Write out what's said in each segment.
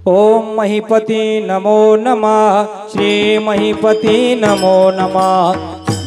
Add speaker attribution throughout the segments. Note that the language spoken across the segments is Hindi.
Speaker 1: ओम महीपति नमो नमः। श्री महीपति नमो नमः।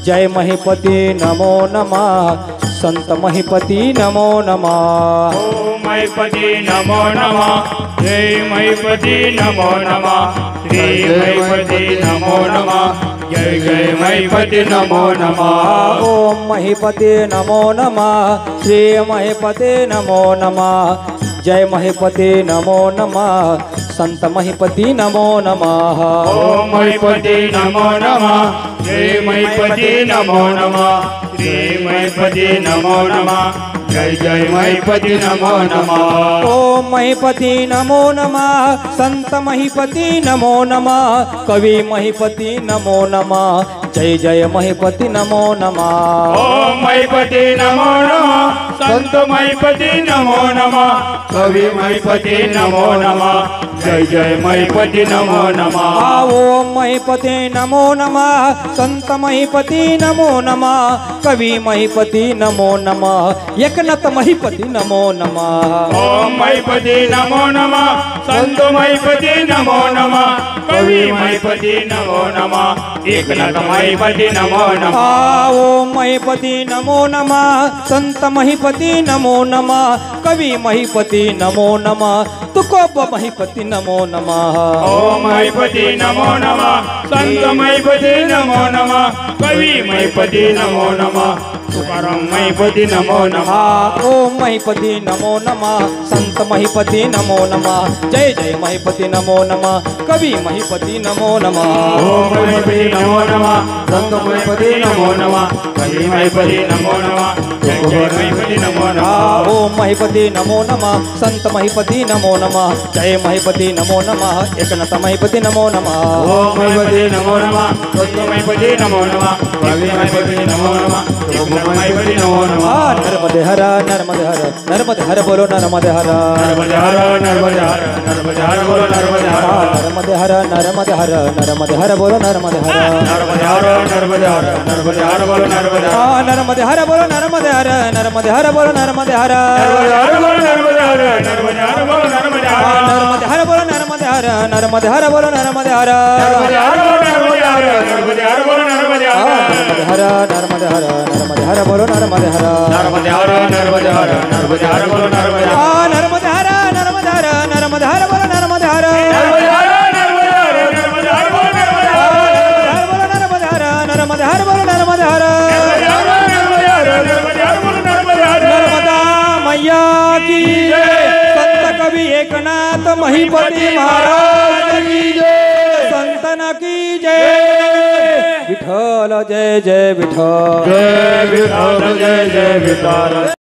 Speaker 1: जय महीपति नमो नमः। संत महीपति नमो नमः।
Speaker 2: ओम महीपति नमो नमः। जय महीपति नमो नमः। श्री महीपति नमो नमः। जय जय महीपति नमो नमः।
Speaker 1: ओम महीपति नमो नमः। श्री महीपति नमो नमः। जय महीपति नमो नमः। संत महीपति नमो नमः।
Speaker 2: ओम महीपति नमो नमः। जय महीपति नमो नमः। श्री महीपति नमो नमः। जय जय महीपति नमो नमः।
Speaker 1: ओम महीपति नमो नमः। संत महीपति नमो नमः। कवि महीपति नमो नमः। जय जय महीपति नमो नमः।
Speaker 2: ओम महीपति नमो नमः। संत महीपति नमो नमः। कवि महीपति नमो नमः। जय जय महीपति नमो नमः।
Speaker 1: ओम महीपति नमो नमः। संत महीपति नमो नमः। कवि महीपति नमो नमः। एकनाथ महीपति नमो नमः।
Speaker 2: ओम महीपति नमो नमः। संत महीपति नमो नमः। कवि महीपति नमो नमः। एकनाथ महीपति नमो नमः।
Speaker 1: ओम महीपति नमो नमः। संत महीपति नमो नमः। कवि महीपति नमो नमः। तुकोब महीपति नमो नमः।
Speaker 2: ओम महीपति नमो नमः। संत महीपति नमो नमः। कवि महीपति नमो नमः। तुकाराम महीपति नमो नमः।
Speaker 1: ओम महीपति नमो नमः। संत महीपति नमो नमः। जय जय महीपति नमो नमः। कवि महीपति नमो नमः।
Speaker 2: ओम महीपति नमो नमः। संत महीपति नमो नमः। कवि महीपति नमो नमः। जय जय महीपति नमो नमः।
Speaker 1: ओम महीपति नमो नमः। संत महीपति नमो नमः। जय महीपति नमो नमः। एकनाथ महीपति नमो नमः।
Speaker 2: ओम महीपति नमो नमः। संत महीपति नमो नमः। कवि महीपति नमो नमः। महीपति नमो नमः।
Speaker 1: नर्मदे हर नर्मदे हर नर्मदे हर बोलो नर्मदे हर
Speaker 2: नर्मदे हर नर्मदे हर नर्मदे हर बोलो नर्मदे हर
Speaker 1: नर्मदे हर नर्मदे हर नर्मदे हर बोलो नर्मदे हर
Speaker 2: नर्मदे हर नर्मदे हर नर्मदे हर बोलो नर्मदे हर
Speaker 1: नर्मदे हर बोलो नर्मदे हर नर्मदे हर बोलो नर्मदे हर
Speaker 2: नर्मदे हर बोलो नर्मदे हर नर्मदे हर बोलो नर्मदे हर
Speaker 1: नर्मदे हर बोलो नर्मदे हर
Speaker 2: नर्मदे हर बोलो नर्मदे हर नर्मदे हर बोलो नर्मदे हर
Speaker 1: नर्मदे हर नर्मदे हर बोलो नर्मदे हर
Speaker 2: नर्मदे हर नर्मदे हर नर्मदे हर बोलो नर्मदे हर
Speaker 1: नर्मदे हर नर्मदे हर नर्मदे हर बोलो नर्मदे हर नर्मदे हर बोलो नर्मदे हर नर्मदा मैया की संत कवि एकनाथ महीपति महाराज की जय। संतन की जय। विठ्ठल जय जय विठ्ठल
Speaker 2: जय विठ्ठल जय जय विठ्ठल।